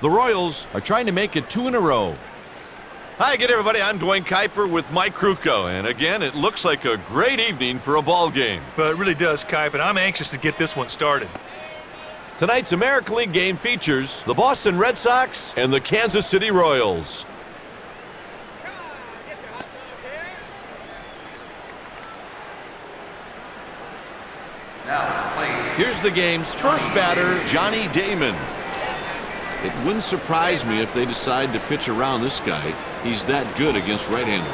The Royals are trying to make it 2 in a row. Hi again, everybody. I'm Dwayne Kuiper with Mike Krukow. And again, it looks like a great evening for a ball game. Well, it really does, Kuiper, and I'm anxious to get this one started. Tonight's American League game features the Boston Red Sox and the Kansas City Royals. Here's the game's first batter, Johnny Damon. It wouldn't surprise me if they decide to pitch around this guy. He's that good against right-handers.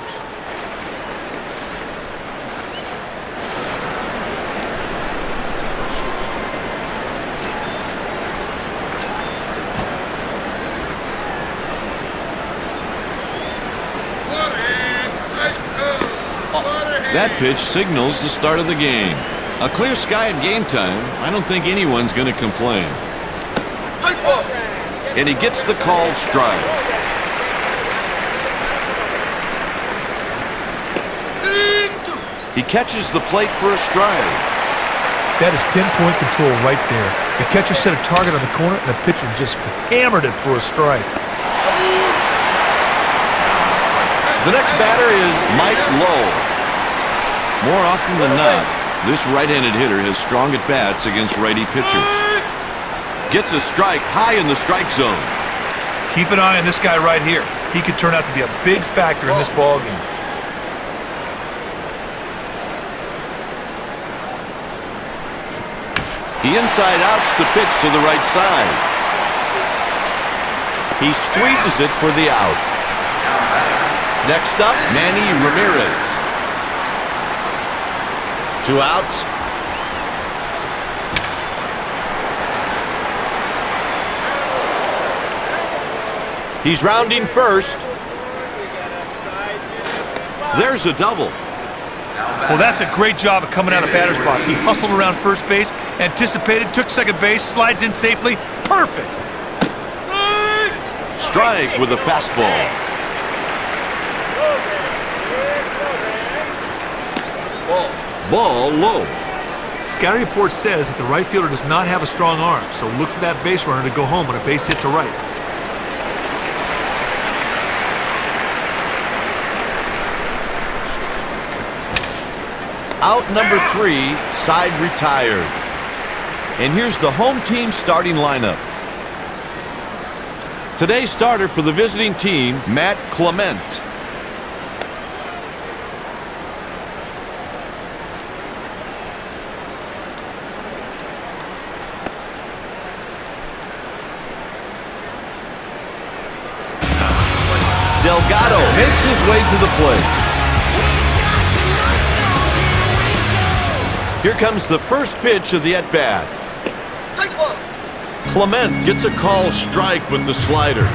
That pitch signals the start of the game. A clear sky at game time. I don't think anyone's going to complain. And he gets the call strike. He catches the plate for a strike. That is pinpoint control right there. The catcher set a target on the corner, and the pitcher just hammered it for a strike. The next batter is Mike Lowe. More often than not, this right-handed hitter has strong at-bats against righty pitchers. Gets a strike high in the strike zone. Keep an eye on this guy right here. He could turn out to be a big factor in this ball game. He inside outs the pitch to the right side. He squeezes it for the out. Next up, Manny Ramirez. 2 outs. He's rounding first. There's a double. Well, that's a great job of coming out of batter's box. He hustled around first base, anticipated, took second base, slides in safely. Perfect. Strike with a fastball. Ball low. Scouting report says that the right fielder does not have a strong arm, so look for that base runner to go home on a base hit to right. Out number 3, side retired. And here's the home team starting lineup. Today's starter for the visiting team, Matt Clement. Delgado makes his way to the plate. Here comes the first pitch of the at-bat. Clement gets a call strike with the slider.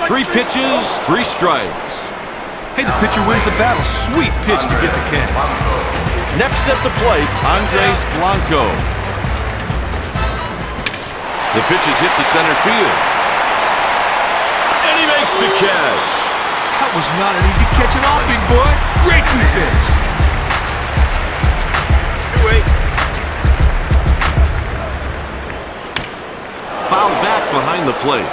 Three pitches, 3 strikes. Hey, the pitcher wins the battle. Sweet pitch to get the can. Next at the plate, Andres Blanco. The pitch is hit to center field. And he makes the catch. That was not an easy catch at all, big boy. Great pitch. Wait. Foul back behind the plate.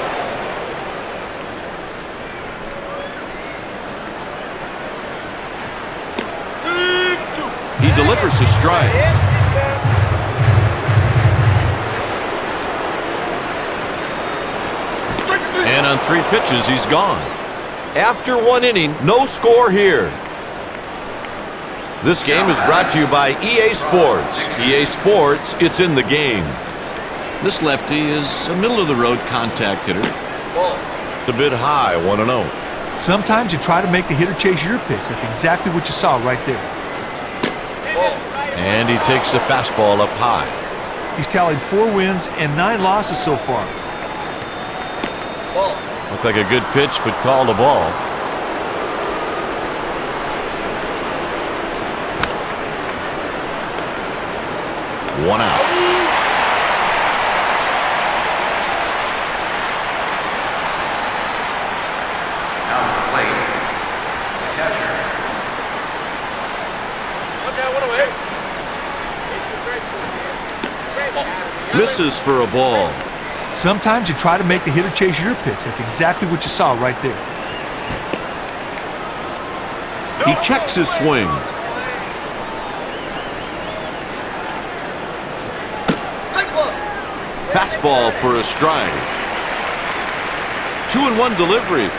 He delivers a strike. And on 3 pitches, he's gone. After 1 inning, no score here. This game is brought to you by EA Sports. EA Sports, it's in the game. This lefty is a middle-of-the-road contact hitter. It's a bit high, 1-0. Sometimes you try to make the hitter chase your pitch. That's exactly what you saw right there. And he takes a fastball up high. He's tallied 4 wins and 9 losses so far. Looked like a good pitch, but called a ball. One out. Misses for a ball. Sometimes you try to make the hitter chase your pitch. That's exactly what you saw right there. He checks his swing. Fastball for a strike. 2-1 delivery.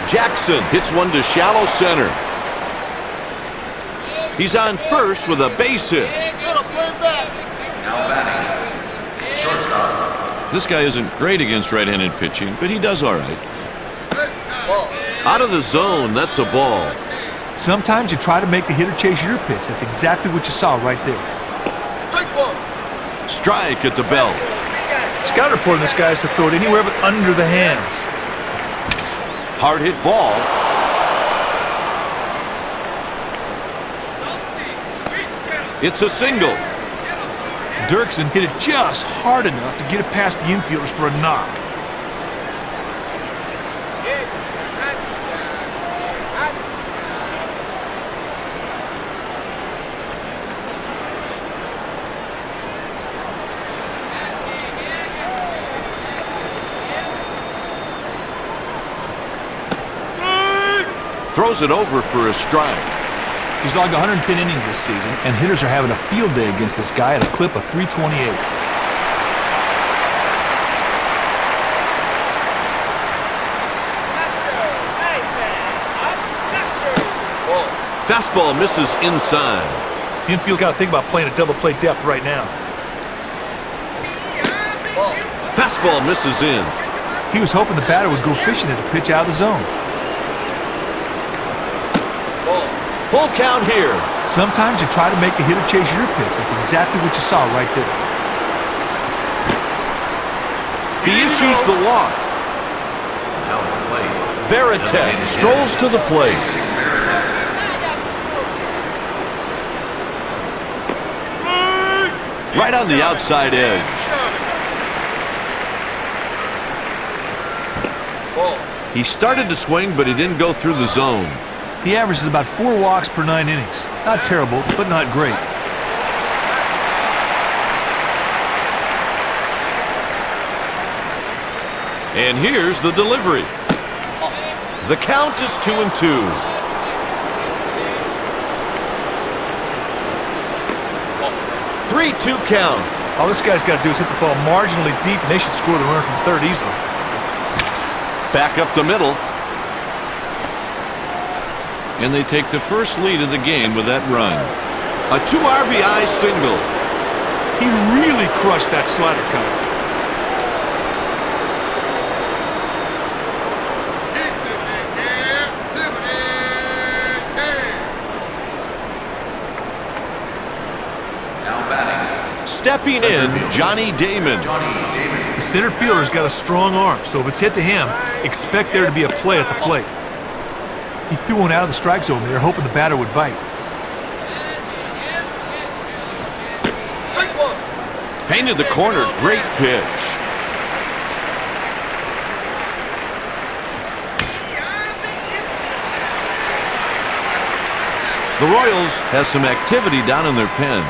Jackson hits one to shallow center. He's on first with a base hit. Now batting, shortstop. This guy isn't great against right-handed pitching, but he does all right. Out of the zone, that's a ball. Sometimes you try to make the hitter chase your pitch. That's exactly what you saw right there. Strike at the belt. Scout report on this guy is to throw it anywhere but under the hands. Hard hit ball. It's a single. Dirksen hit it just hard enough to get it past the infielders for a knock. Throws it over for a strike. He's logged 110 innings this season, and hitters are having a field day against this guy at a clip of 328. Fastball misses inside. Infield got to think about playing a double play depth right now. Fastball misses in. He was hoping the batter would go fishing at a pitch out of the zone. Full count here. Sometimes you try to make the hitter chase your pitch. That's exactly what you saw right there. He issues the walk. Now at the plate, Varitek strolls to the plate. Right on the outside edge. He started to swing, but he didn't go through the zone. He averages about 4 walks per 9 innings. Not terrible, but not great. And here's the delivery. The count is 2-2. Three-two count. All this guy's got to do is hit the ball marginally deep, and they should score the run from third easily. Back up the middle. And they take the first lead of the game with that run. A 2 RBI single. He really crushed that slider cut. now batting, Stepping in, Johnny Damon. The center fielder's got a strong arm, so if it's hit to him, expect there to be a play at the plate. He threw one out of the strike zone there, hoping the batter would bite. Painted the corner, great pitch. The Royals have some activity down in their pen.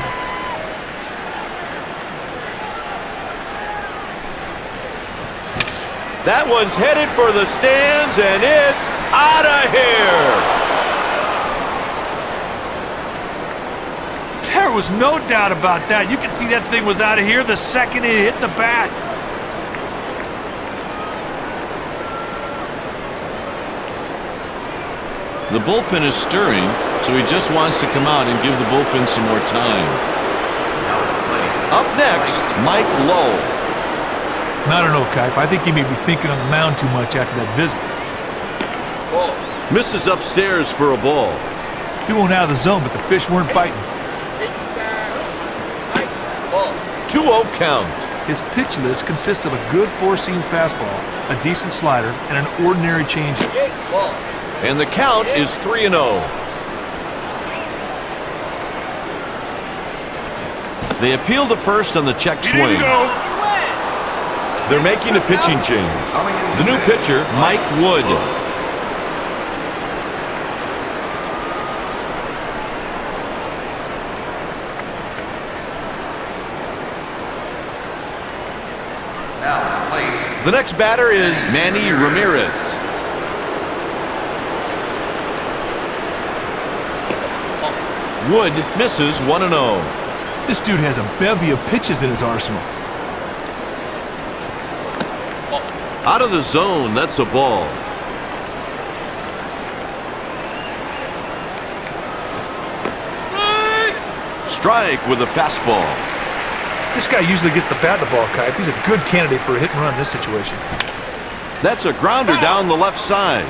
That one's headed for the stands, and it's out of here. There was no doubt about that. You can see that thing was out of here the second it hit the bat. The bullpen is stirring, so he just wants to come out and give the bullpen some more time. now at the plate, Up next, Mike Lowe. I don't know, Kipe. I think he may be thinking on the mound too much after that visit. Misses upstairs for a ball. Threw one out of the zone, but the fish weren't biting. 2-0 count. His pitch list consists of a good four-seam fastball, a decent slider, and an ordinary changeup. And the count is 3-0. They appeal to first on the check swing. They're making a pitching change. The new pitcher, Mike Wood. Now at the plate. The next batter is Manny Ramirez. Wood misses 1-0. This dude has a bevy of pitches in his arsenal. Out of the zone, that's a ball. Strike with a fastball. This guy usually gets the bat in the ball, Kipe. He's a good candidate for a hit and run in this situation. That's a grounder down the left side.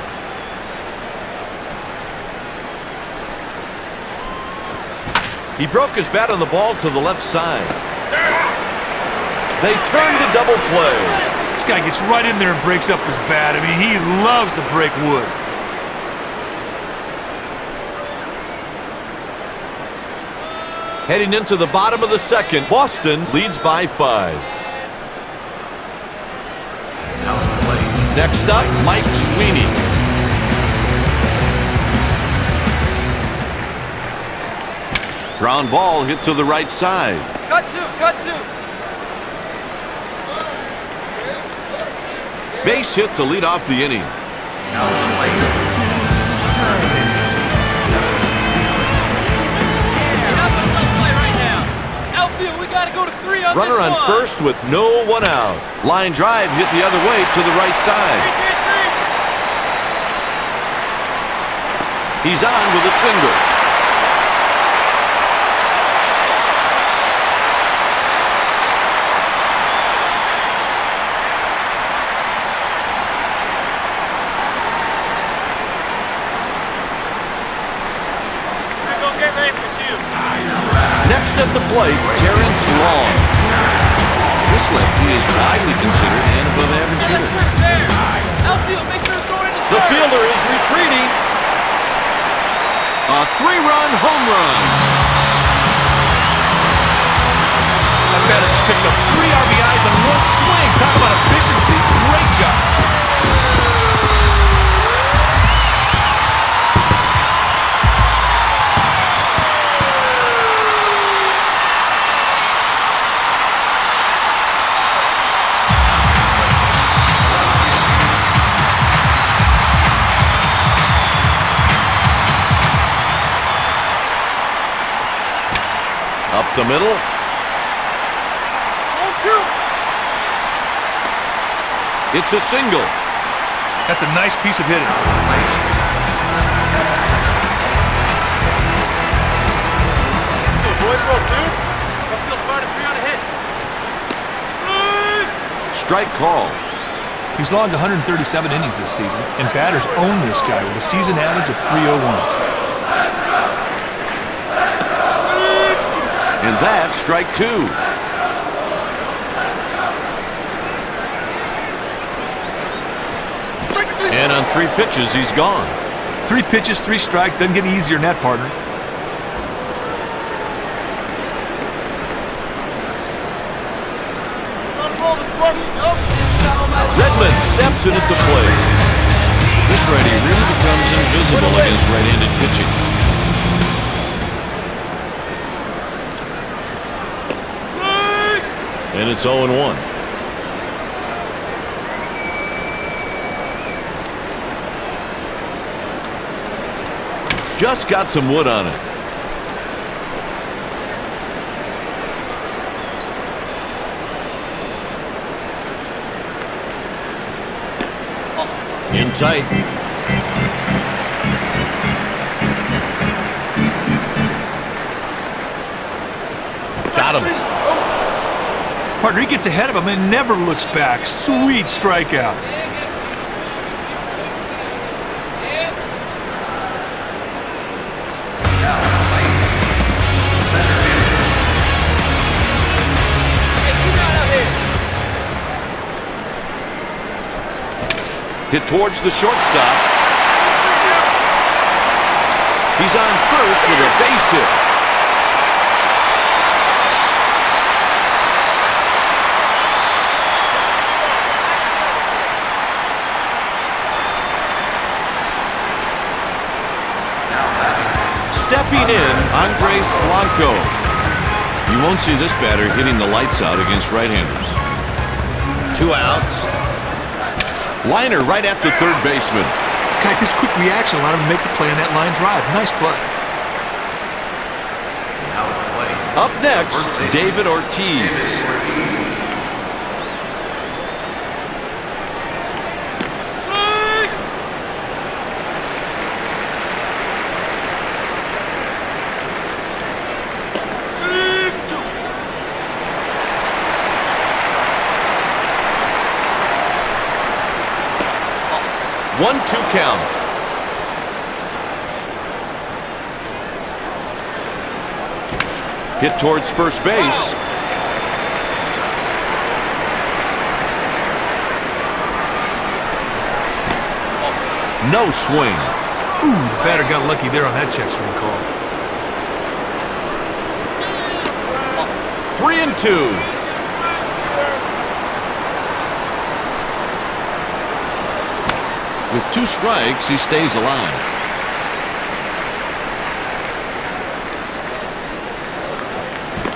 He broke his bat on the ball to the left side. They turn to double play. This guy gets right in there and breaks up his bat. I mean, he loves to break wood. Heading into the bottom of the second, Boston leads by 5. Now at the plate. Next up, Mike Sweeney. Ground ball hit to the right side. Cut two. Base hit to lead off the inning. Now at the plate. Outfield, we gotta go to 3 on Runner this on one. first with no one out. Line drive hit the other way to the right side. He's on with a single. We're gonna get ready for 2. Next at the plate, Terrence Long. This lefty is widely considered an above-average hitter. There. Outfield, make sure to throw it in The fielder is retreating. A 3-run home run. That batter just picked up 3 RBIs on one swing. Talk about efficiency. Great job. Up the middle. It's a single. That's a nice piece of hitting. Boy, throw 2. Outfield started 3 on a hit. Strike call. He's logged 137 innings this season, and batters own this guy with a season average of 301. And that's strike 2. And on 3 pitches, he's gone. 3 pitches, 3 strike. Doesn't get easier than that, partner. Redmond steps in at the plate. This righty really becomes invisible against right-handed pitching. And it's 0-1. Just got some wood on it. In tight. Got him. Partner, he gets ahead of him and never looks back. Sweet strikeout. Hit towards the shortstop. He's on first with a base hit. Stepping in, Andres Blanco. You won't see this batter hitting the lights out against right-handers. 2 outs. Liner right at the third baseman. His quick reaction allowed him to make the play on that line drive. Nice play. Now to play. Up next, David Ortiz. One-two count. Hit towards first base. No swing. Ooh, the batter got lucky there on that check swing call. 3-2. With 2 strikes, he stays alive.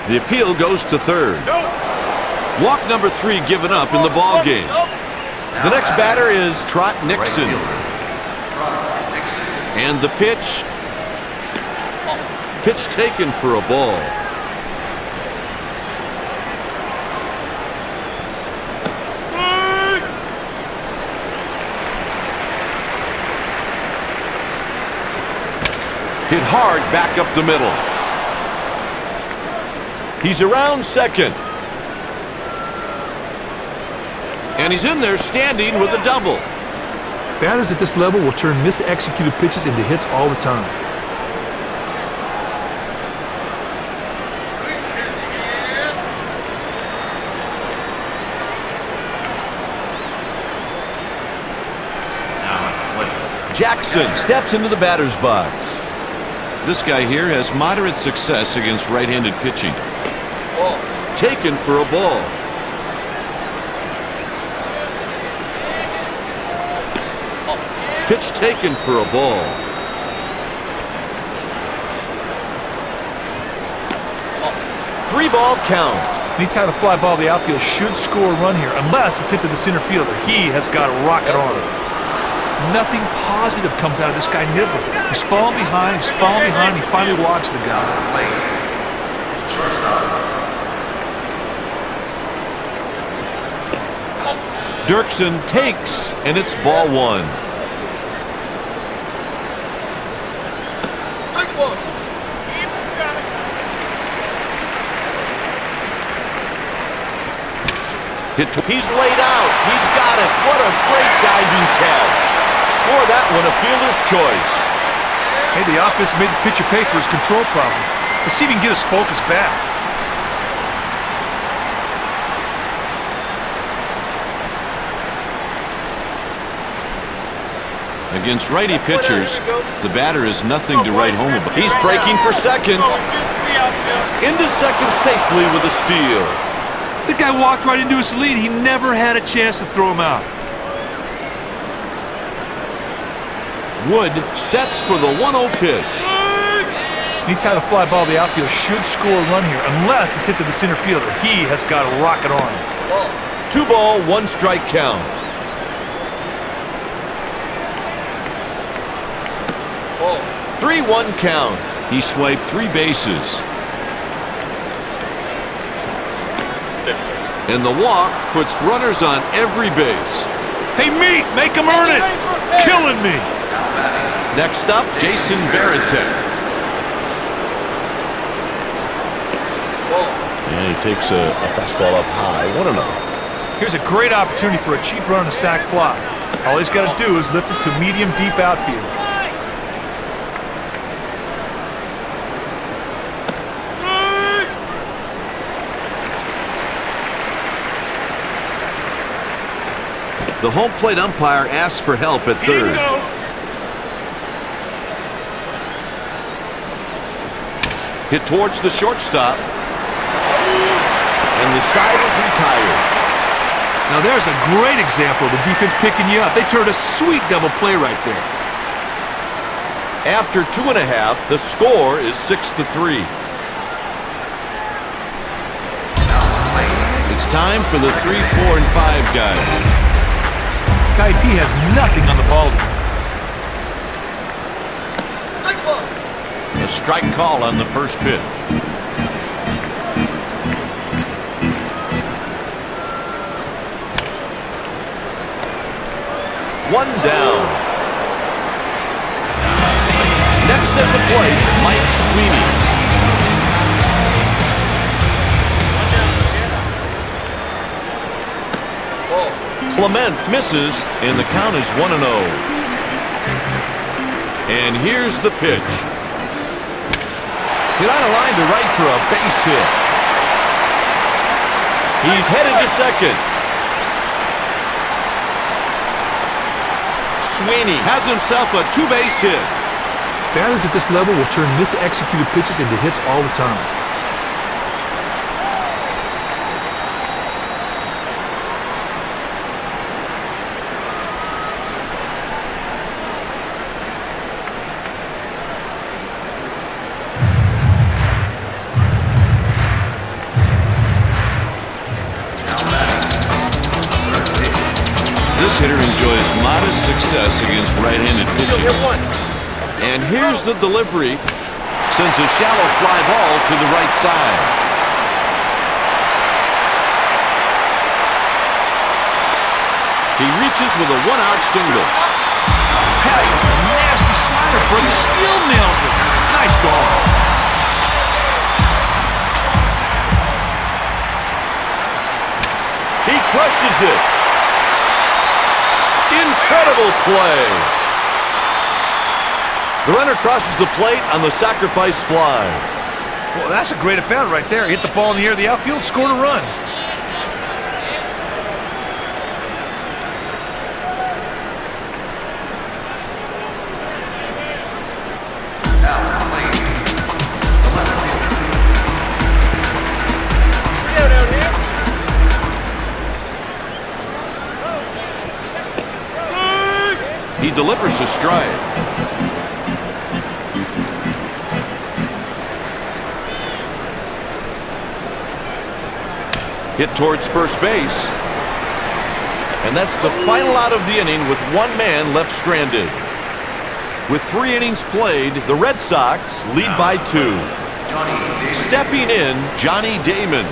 The appeal goes to third. Walk number 3 given up in the ball game. The next batter is Trot Nixon. And the pitch taken for a ball. Hit hard back up the middle. He's around second. And he's in there standing with a double. Batters at this level will turn misexecuted pitches into hits all the time. Jackson steps into the batter's box. This guy here has moderate success against right-handed pitching. Taken for a ball. Pitch taken for a ball. Three-ball count. Anytime a fly ball, the outfield should score a run here, unless it's into the center fielder. He has got a rocket on him. Nothing positive comes out of this guy nibbling. He's falling behind, he finally walks the guy. Late. Shortstop. Dirksen takes, and it's ball 1. He's laid out. He's got it. What a great diving catch. Score that one a fielder's choice. Hey, the offense made the pitcher pay for his control problems. Let's see if he can get his focus back. Against righty pitchers, the batter is nothing to write home about. He's breaking for second. Into second safely with a steal. The guy walked right into his lead. He never had a chance to throw him out. Wood sets for the 1-0 pitch. Anytime a fly ball, the outfield should score a run here, unless it's into the center fielder. He has got a rocket on him. 2-ball, 1-strike count. Whoa. 3-1 count. He swiped 3 bases. And the walk puts runners on every base. Hey, Meat, make him earn it. Killing me. Next up, Jason Varitek. And he takes a fastball up high. 1-0. Here's a great opportunity for a cheap run and a sac fly. All he's got to do is lift it to medium deep outfield. The home plate umpire asks for help at third. Hit towards the shortstop. And the side is retired. Now there's a great example of the defense picking you up. They turned a sweet double play right there. After 2.5, the score is 6-3. Now to play. It's It's time for the 3, 4, and 5 guys. Kaipi has nothing on the ball. A strike call on the first pitch. One down. Next at the plate, Mike Sweeney. Clement misses, and the count is 1-0. And here's the pitch. Hit on a line to right for a base hit. He's headed to second. Sweeney has himself a two-base hit. Batters at this level will turn mis-executed pitches into hits all the time. This hitter enjoys modest success against right-handed pitching. And here's the delivery. Sends a shallow fly ball to the right side. He reaches with a one-out single. That was a nasty slider, but he still nails it. Nice ball. He crushes it. Incredible play. The runner crosses the plate on the sacrifice fly. Well, that's a great at-bat right there. Hit the ball in the air of the outfield, scored a run. He delivers a strike. Hit towards first base. And that's the final out of the inning with one man left stranded. With 3 innings played, the Red Sox lead by 2. Stepping in, Johnny Damon.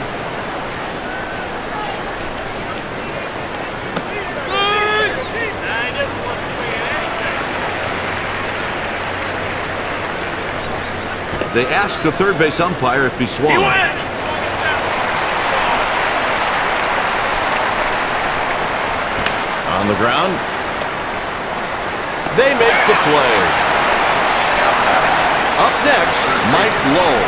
They asked the third base umpire if he swung. On the ground. They make the play. Up next, Mike Lowell.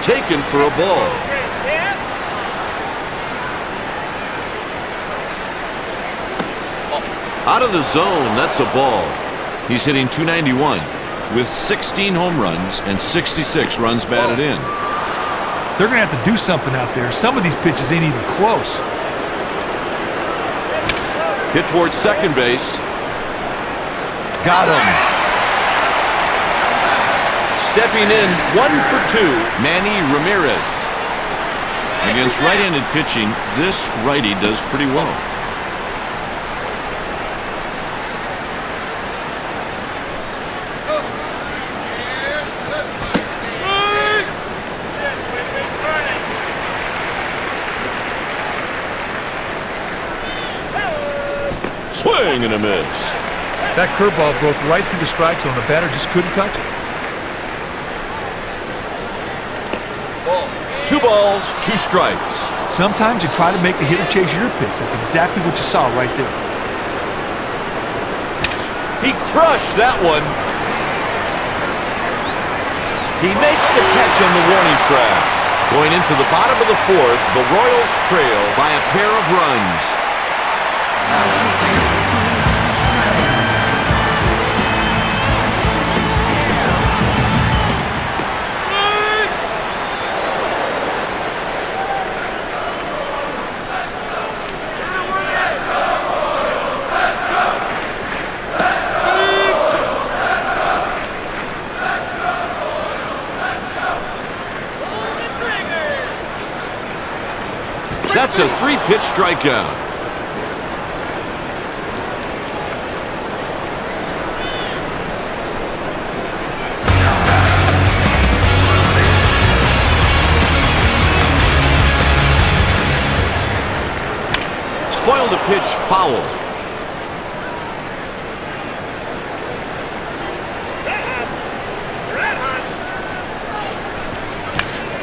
Taken for a ball. Out of the zone, that's a ball. He's hitting .291 with 16 home runs and 66 runs batted in. They're going to have to do something out there. Some of these pitches ain't even close. Hit towards second base. Got him. Stepping in, 1 for 2, Manny Ramirez. Against right-handed pitching, this righty does pretty well. Swing and a miss. That curveball broke right through the strike zone. The batter just couldn't touch it. 2 balls, 2 strikes. Sometimes you try to make the hitter chase your pitch. That's exactly what you saw right there. He crushed that one. He makes the catch on the warning track. Going into the bottom of the 4th, the Royals trail by a pair of runs. That's a 3-pitch strikeout. Spoiled a pitch, foul.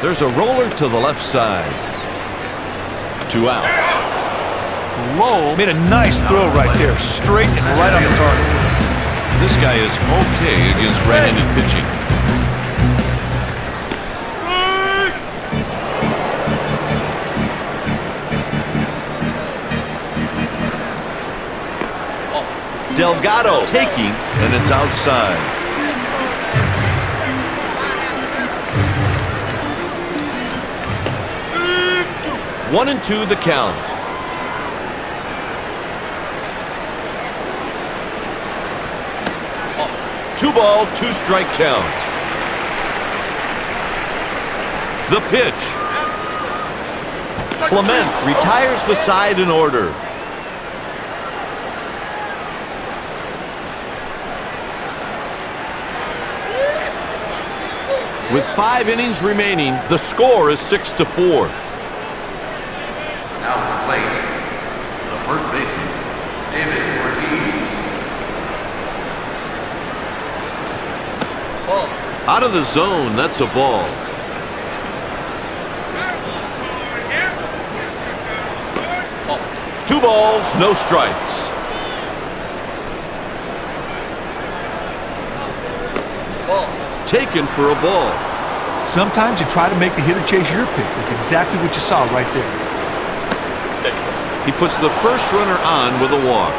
There's a roller to the left side. 2 out. Lowe made a nice throw right there, straight and right on the target. This guy is okay against right-handed pitching. Delgado taking, and it's outside. One and 2 the count. Two ball, 2 strike count. The pitch. Clement retires the side in order. With 5 innings remaining, the score is 6-4. Now at the plate, the first baseman, David Ortiz. Out of the zone, that's a ball. Two balls, no strikes. Taken for a ball. Sometimes you try to make the hitter chase your pitch. That's exactly what you saw right there. He puts the first runner on with a walk.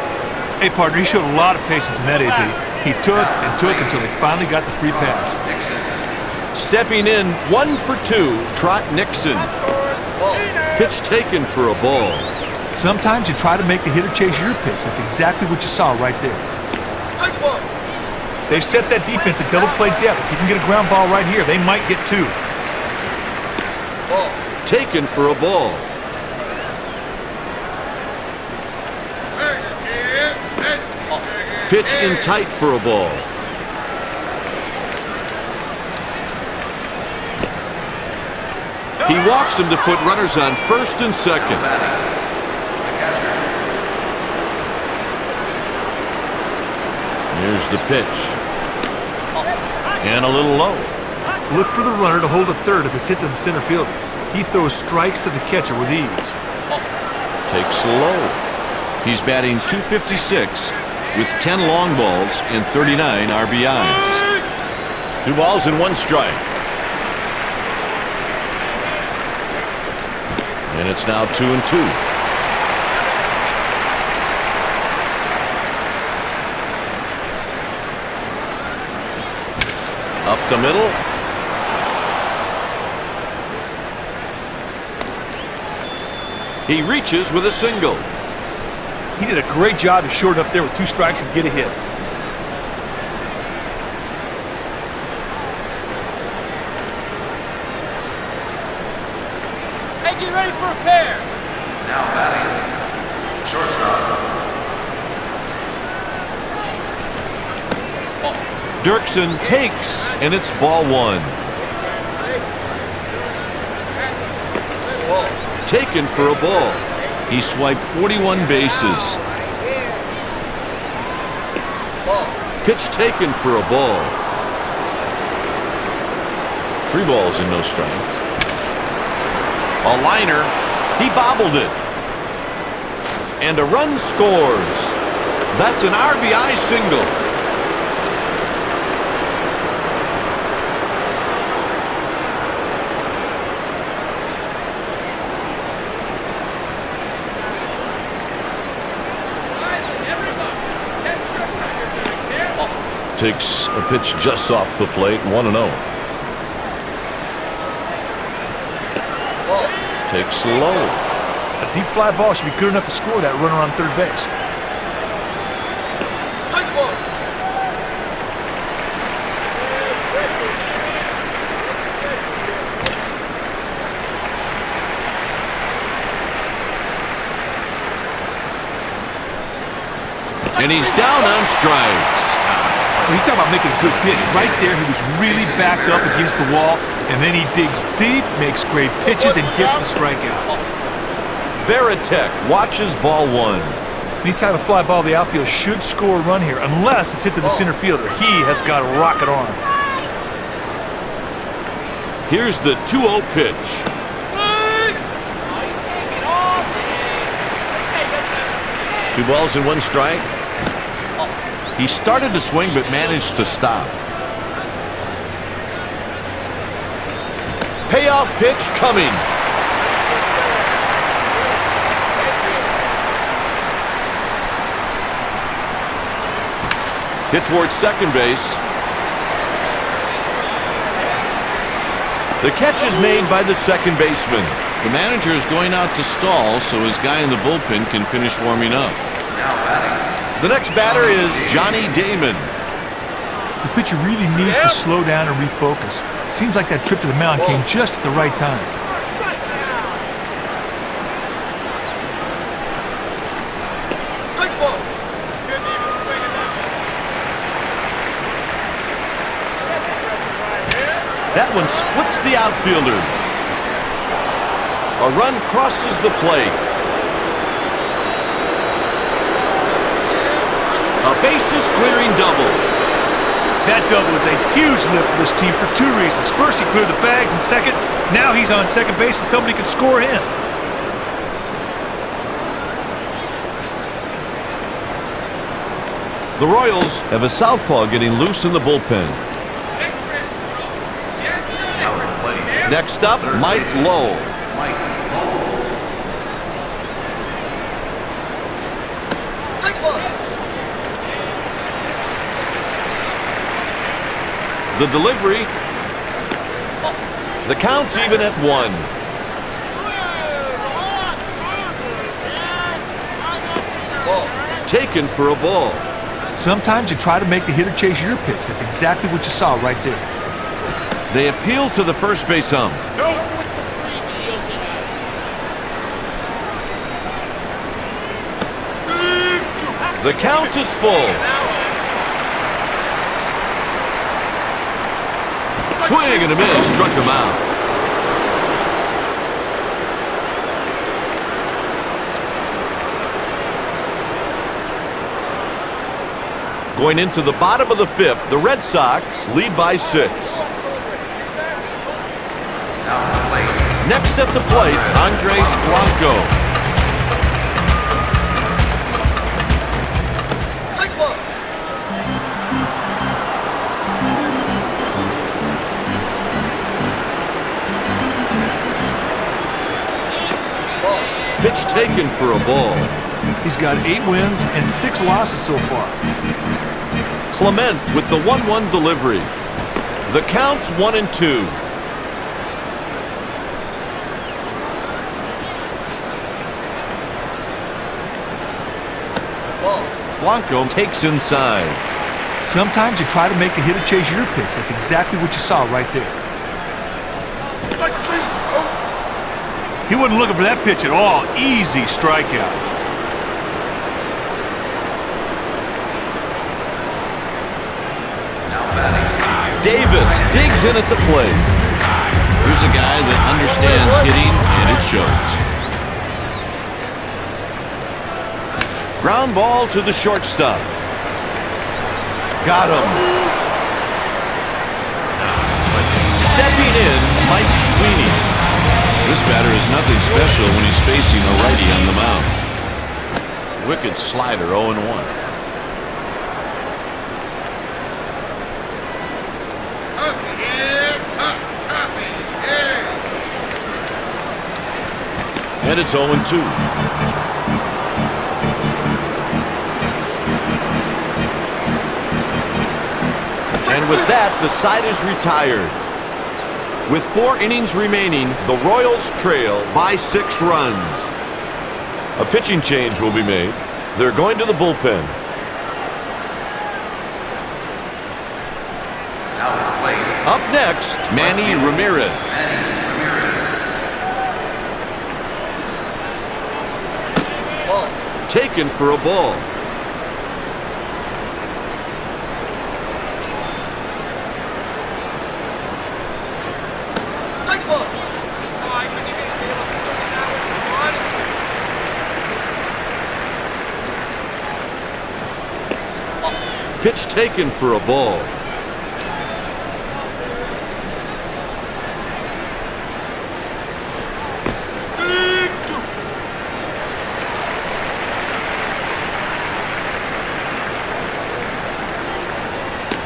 Hey, partner, he showed a lot of patience in that AB. He took and took until he finally got the free pass. Stepping in, 1 for 2, Trot Nixon. Pitch taken for a ball. Sometimes you try to make the hitter chase your pitch. That's exactly what you saw right there. They've set that defense at double play depth. If you can get a ground ball right here, they might get 2. Taken for a ball. Pitch in tight for a ball. He walks him to put runners on first and second. Here's the pitch. And a little low. Look for the runner to hold a third if it's hit to the center fielder. He throws strikes to the catcher with ease. Takes low. He's batting .256 with 10 long balls and 39 RBIs. 2 balls and 1 strike. And it's now 2 and 2. Up the middle. He reaches with a single. He did a great job to short up there with 2 strikes and get a hit. Hey, get ready for a pair. Now batting, shortstop, Dirksen takes, and it's ball 1. Taken for a ball. He swiped 41 bases. Pitch taken for a ball. 3 balls and no strikes. A liner. He bobbled it. And a run scores. That's an RBI single. Takes a pitch just off the plate, 1-0. Takes low. A deep fly ball should be good enough to score that runner on third base. And he's down on strikes. Well, you talk about making a good pitch. Right there, he was really backed up against the wall, and then he digs deep, makes great pitches, and gets the strikeout. Varitek watches ball one. Anytime a fly ball to the outfield should score a run here, unless it's hit to the center fielder. He has got a rocket arm. Here's the 2-0 pitch. Two balls and one strike. He started to swing but managed to stop. Payoff pitch coming. Hit towards second base. The catch is made by the second baseman. The manager is going out to stall so his guy in the bullpen can finish warming up. Now batting. The next batter is Johnny Damon. The pitcher really needs to slow down and refocus. Seems like that trip to the mound came just at the right time. That one splits the outfielder. A run crosses the plate. A bases clearing double. That double is a huge lift for this team for two reasons. First, he cleared the bags, and second, now he's on second base and somebody can score him. The Royals have a southpaw getting loose in the bullpen. Next up, Mike Lowe. The delivery. The count's even at 1. Taken for a ball. Sometimes you try to make the hitter chase your pitch. That's exactly what you saw right there. They appeal to the first base ump. The count is full. Swing and a miss, struck him out. Going into the bottom of the 5th, the Red Sox lead by 6. Next at the plate, Andres Blanco. Pitch taken for a ball. He's got 8 wins and 6 losses so far. Clement with the 1-1 delivery. The count's 1-2. Blanco takes inside. Sometimes you try to make the hitter chase your pitch. That's exactly what you saw right there. He wasn't looking for that pitch at all. Easy strikeout. Davis digs in at the plate. Here's a guy that understands hitting, and it shows. Ground ball to the shortstop. Got him. Stepping in, Mike Sweeney. This batter is nothing special when he's facing a righty on the mound. Wicked slider, 0-1. And it's 0-2. And with that, the side is retired. With 4 innings remaining, the Royals trail by 6 runs. A pitching change will be made. They're going to the bullpen. Now at the plate. Up next, Manny Ramirez. Taken for a ball. Pitch taken for a ball.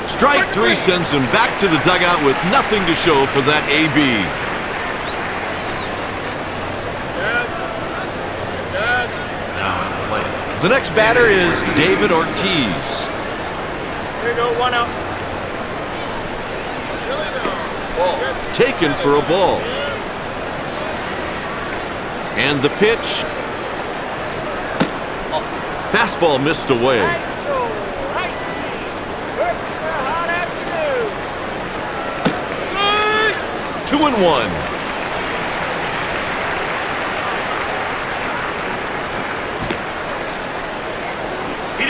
Strike three sends him back to the dugout with nothing to show for that AB. Now at the plate. The next batter is David Ortiz. Here you go, 1 out. Taken for a ball. And the pitch. Fastball missed away. Nice goal. Nice speed. Perfect for a hot afternoon. 2-1.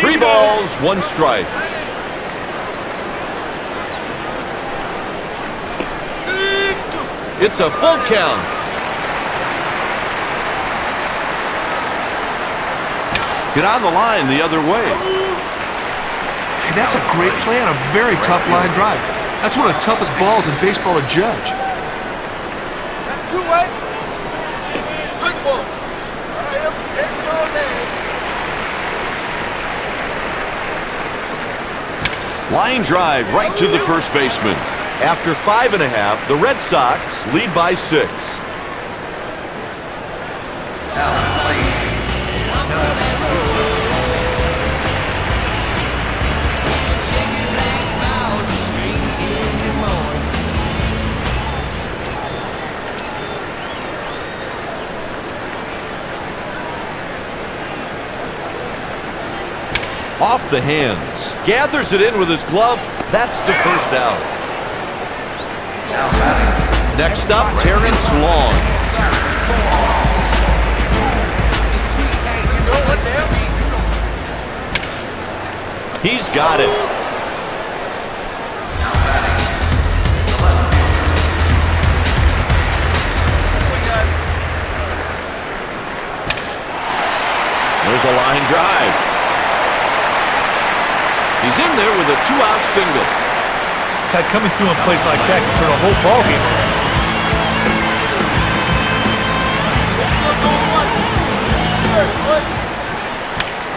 Three balls, one strike. It's a full count. Get on the line the other way. Hey, that's a great play on a very tough line drive. That's one of the toughest balls in baseball to judge. That's 2 away. Strike ball. I am taking all day. Line drive right to the first baseman. After 5.5, the Red Sox lead by 6. Now at the plate. Off the hands. Gathers it in with his glove. That's the first out. Now batting. Next up, Terrence Long. You know what's him? He's got it. Now batting. The left fielder. There's a line drive. He's in there with a 2-out single. That coming through in place like that can turn a whole ball game around.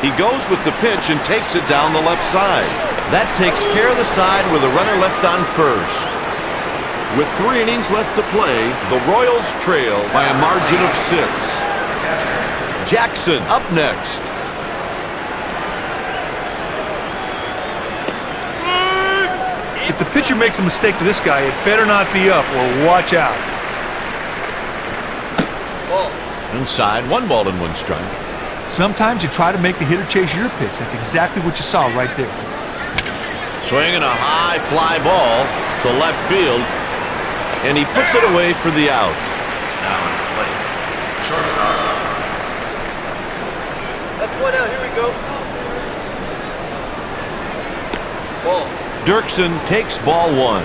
He goes with the pitch and takes it down the left side. That takes care of the side with a runner left on first. With 3 innings left to play, the Royals trail by a margin of 6. Jackson up next. If the pitcher makes a mistake to this guy, it better not be up or watch out. Inside, 1 ball and 1 strike. Sometimes you try to make the hitter chase your pitch. That's exactly what you saw right there. Swinging a high fly ball to left field, and he puts it away for the out. Now at the plate. Shortstop. That's 1 out. Here we go. Ball. Dirksen takes ball 1.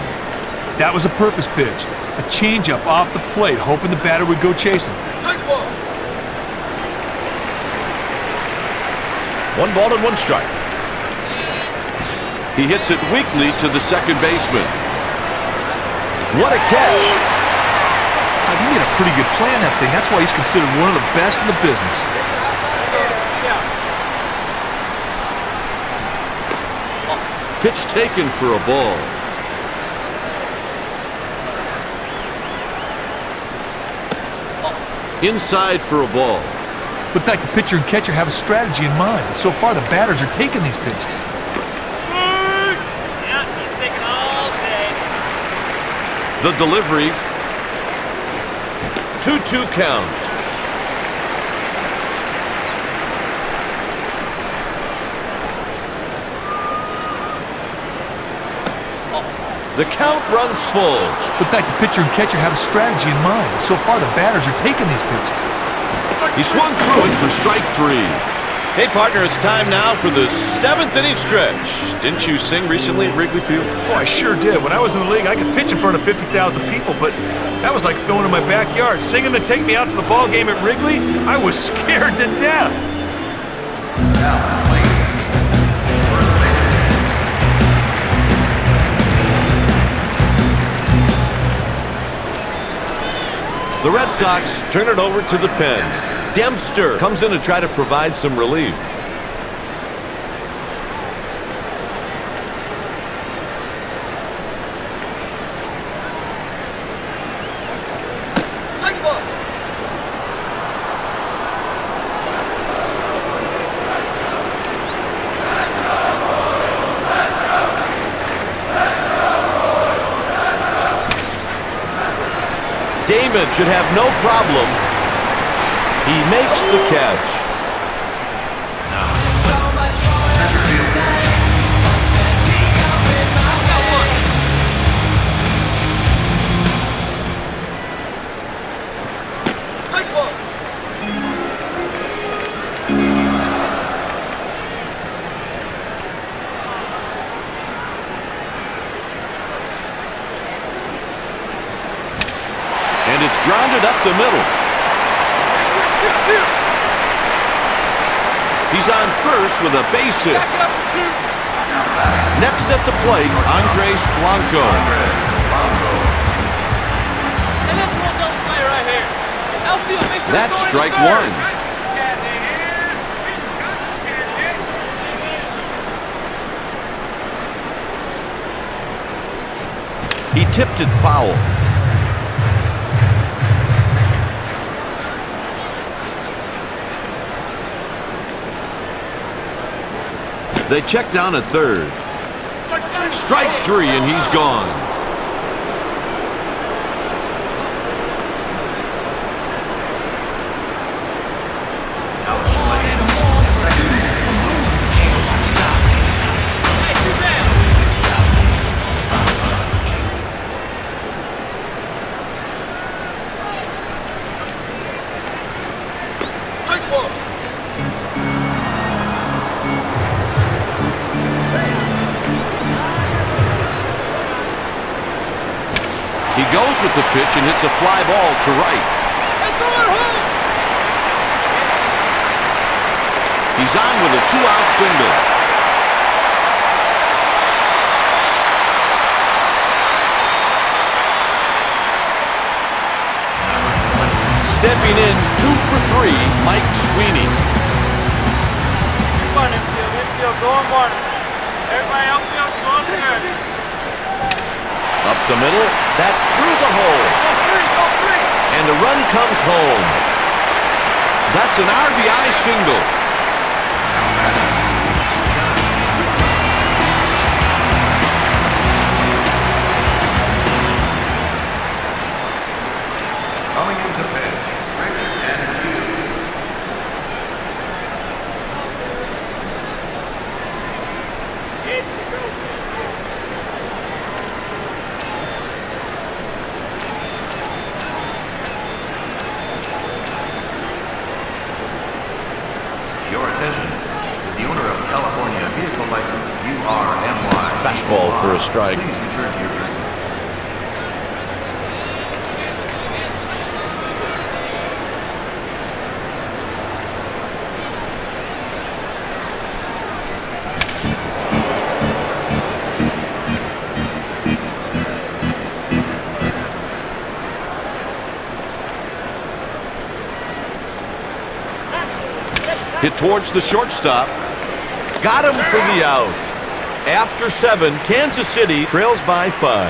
That was a purpose pitch. A changeup off the plate, hoping the batter would go chasing. Strike ball. 1 ball and 1 strike. He hits it weakly to the second baseman. What a catch! He made a pretty good play on that thing. That's why he's considered one of the best in the business. Pitch taken for a ball. Inside for a ball. Look like the pitcher and catcher have a strategy in mind. And so far, the batters are taking these pitches. Yeah, he's taking all day. The delivery. 2-2 count. The count runs full. Look like the pitcher and catcher have a strategy in mind. And so far, the batters are taking these pitches. He swung through it for strike 3. Hey, partner, it's time now for the 7th inning stretch. Didn't you sing recently at Wrigley Field? Oh, I sure did. When I was in the league, I could pitch in front of 50,000 people, but that was like throwing in my backyard. Singing to take me out to the ball game at Wrigley, I was scared to death. Now at the plate. First baseman. The Red Sox turn it over to the pen. Dempster comes in to try to provide some relief. Damon should have no problem. He makes the catch. Center field. And it's grounded up the middle. He's on first with a base hit. Next at the plate, Andres Blanco. That's strike one. He tipped it foul. They check down at third. Strike three, and he's gone. He goes with the pitch and hits a fly ball to right. He's on with a two-out single. Stepping in 2 for 3, Mike Sweeney. Come on, infield, going one. Everybody outfield, going good. Up the middle, that's through the hole. Go three. And the run comes home. That's an RBI single. Coming into pitch, Rick and Hugh. Your attention. The owner of California vehicle license URMY. Fastball for a strike. Please return to your vehicle. Hit towards the shortstop. Got him for the out. After 7, Kansas City trails by 5.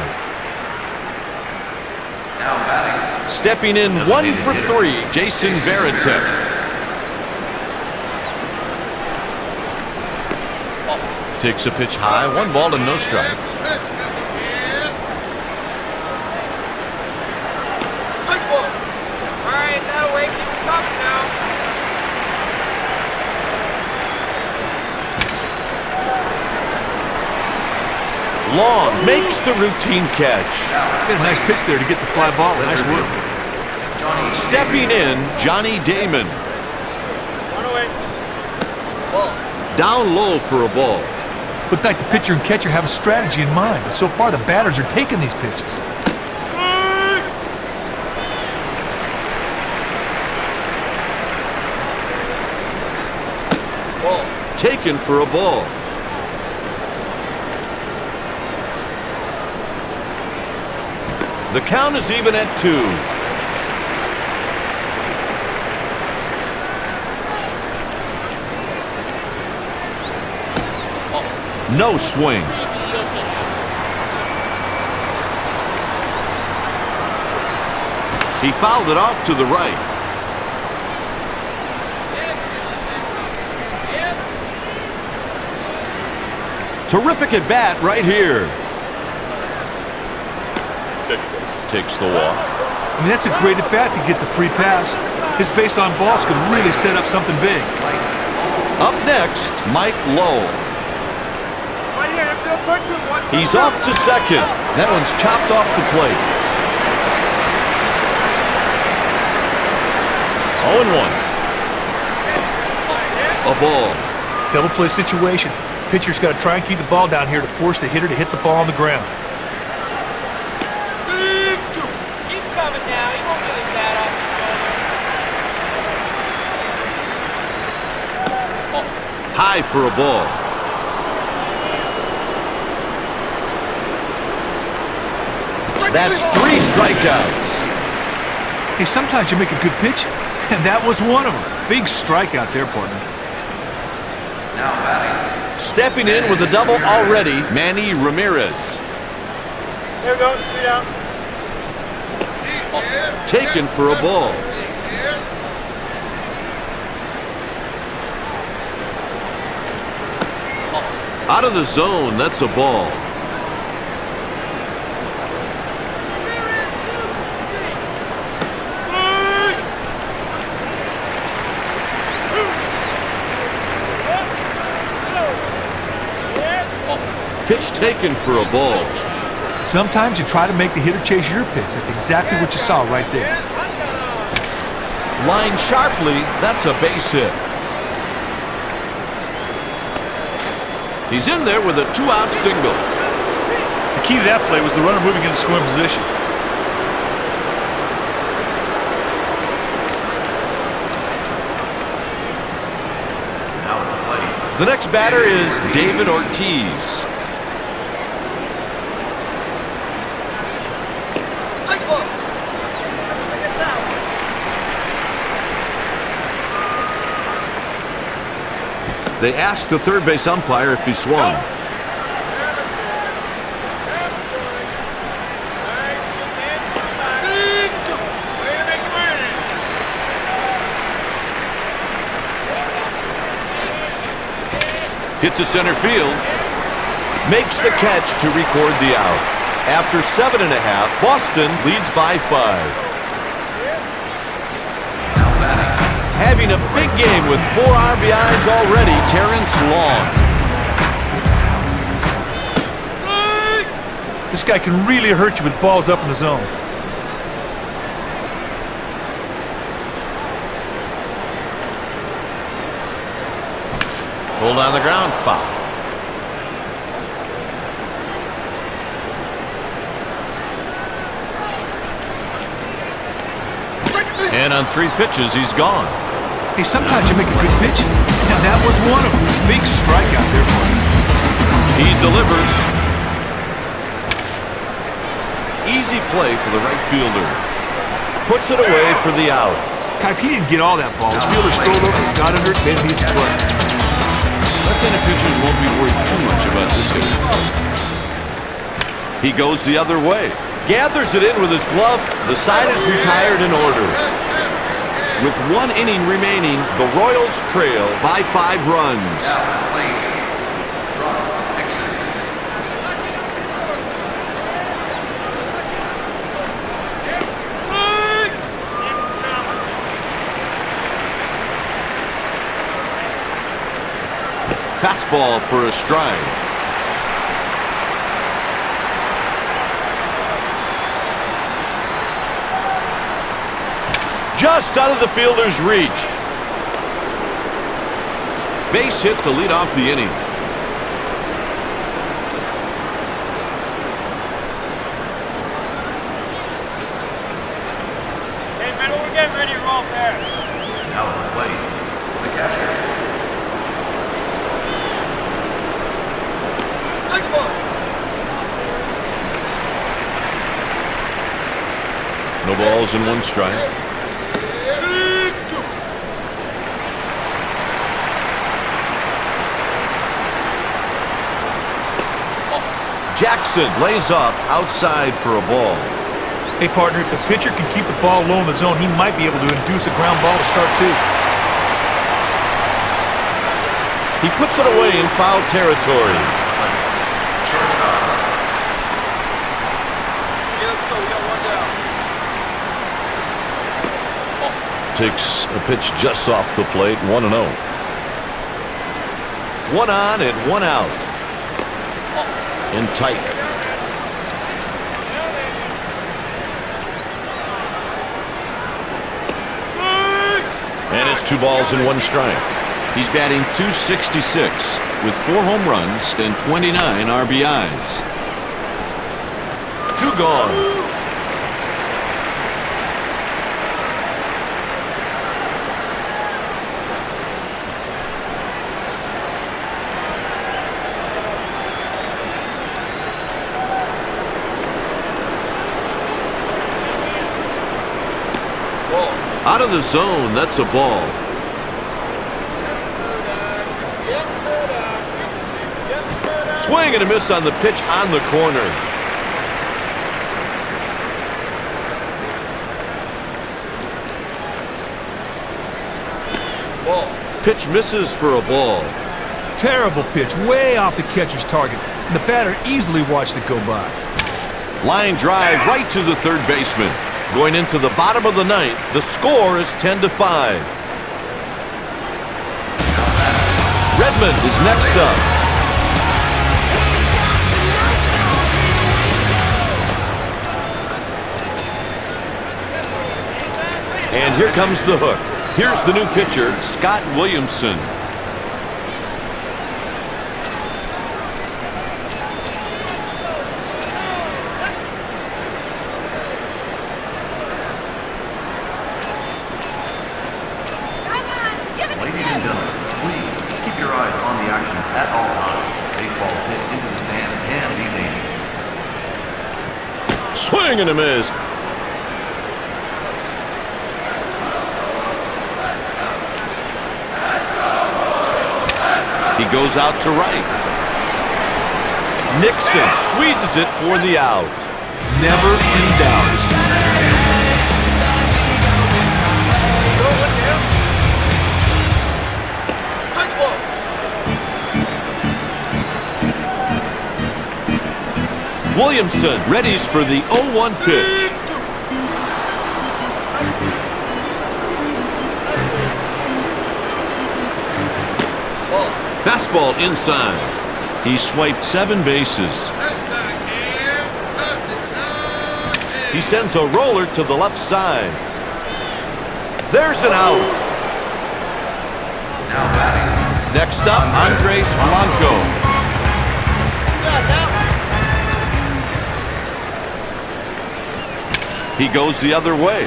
Now batting. Stepping in 1 for 3, Jason Varitek. Takes a pitch high, 1 ball and no strikes. All right, now wait, keep it up now. Long makes the routine catch. Got a nice pitch there to get the fly ball. Nice work. Stepping in, Johnny Damon. One away. Ball. Down low for a ball. Looked like the pitcher and catcher have a strategy in mind, but so far the batters are taking these pitches. Ball. Taken for a ball. The count is even at 2. No swing. He fouled it off to the right. Terrific at bat right here. Takes the walk. I mean, that's a great at bat to get the free pass. His base on balls could really set up something big. Up next, Mike Lowell. Right here, infield turn two. He's off to second. That one's chopped off the plate. 0-1. A ball. Double play situation. Pitcher's got to try and keep the ball down here to force the hitter to hit the ball on the ground. Keep coming down. He won't get his bat off the shoulder. High for a ball. That's 3 strikeouts. Hey, sometimes you make a good pitch, and that was one of them. Big strikeout there, partner. Now batting. Stepping in with a double already, Manny Ramirez. There we go. 3 down. Taken for a ball. Out of the zone, that's a ball. Pitch taken for a ball. Sometimes you try to make the hitter chase your pitch. That's exactly what you saw right there. Line sharply, that's a base hit. He's in there with a 2-out single. The key to that play was the runner moving into scoring position. Now at the plate. The next batter is David Ortiz. They asked the third base umpire if he swung. Hit to center field. Makes the catch to record the out. After 7.5, Boston leads by 5. Having a big game with 4 RBIs already, Terrence Long. This guy can really hurt you with balls up in the zone. Pulled on the ground, foul. And on 3 pitches, he's gone. Hey, sometimes you make a good pitch, and that was one of them. Big strikeout there for him. He delivers. Easy play for the right fielder. Puts it away for the out. Kipe, he didn't get all that ball. The fielder strolled over, got under it, made a decent play. Left-handed pitchers won't be worried too much about this hitter. He goes the other way. Gathers it in with his glove. The side is retired in order. With 1 inning remaining, the Royals trail by 5 runs. Now at the plate. Drop Nixon. Fastball for a strike. Just out of the fielder's reach. Base hit to lead off the inning. Hey, man, we're getting ready to roll there. Now at the plate. The catcher. No balls and 1 strike. Nixon lays off outside for a ball. Hey, partner, if the pitcher can keep the ball low in the zone, he might be able to induce a ground ball to start, too. He puts it away in foul territory. Shortstop. Takes a pitch just off the plate, 1-0. 1 on and 1 out. In tight. And it's 2 balls and 1 strike. He's batting .266 with 4 home runs and 29 RBIs. 2 gone. Out of the zone, that's a ball. Swing and a miss on the pitch on the corner. Pitch misses for a ball. Terrible pitch, way off the catcher's target. And the batter easily watched it go by. Line drive right to the third baseman. Going into the bottom of the ninth, the score is 10-5. Redmond is next up. And here comes the hook. Here's the new pitcher, Scott Williamson. Ladies and gentlemen, please keep your eyes on the action at all times. Baseball's hit into the stands can be dangerous. Swing and a miss. He goes out to right. Nixon squeezes it for the out. Never in doubt. Williamson readies for the 0-1 pitch. Fastball inside. He swiped 7 bases. He sends a roller to the left side. There's an out. Now batting. Next up, Andres Blanco. He goes the other way.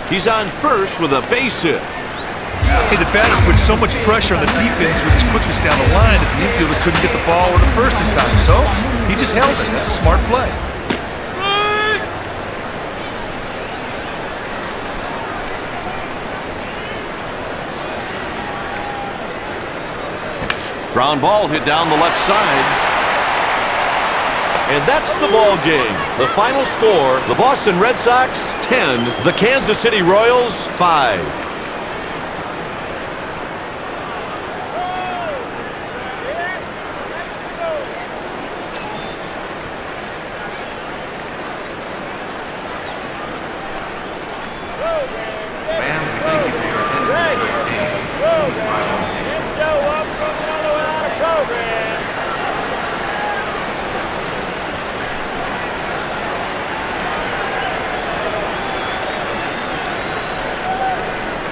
He's on first with a base hit. Hey, the batter put so much pressure on the defense with his quickness down the line that the infielder couldn't get the ball or the first in time. So he just held it. That's a smart play. Ground ball hit down the left side. And that's the ball game. The final score, the Boston Red Sox 10, the Kansas City Royals 5. Fans, we thank you for your attendance to tonight's game. Please drive home safe.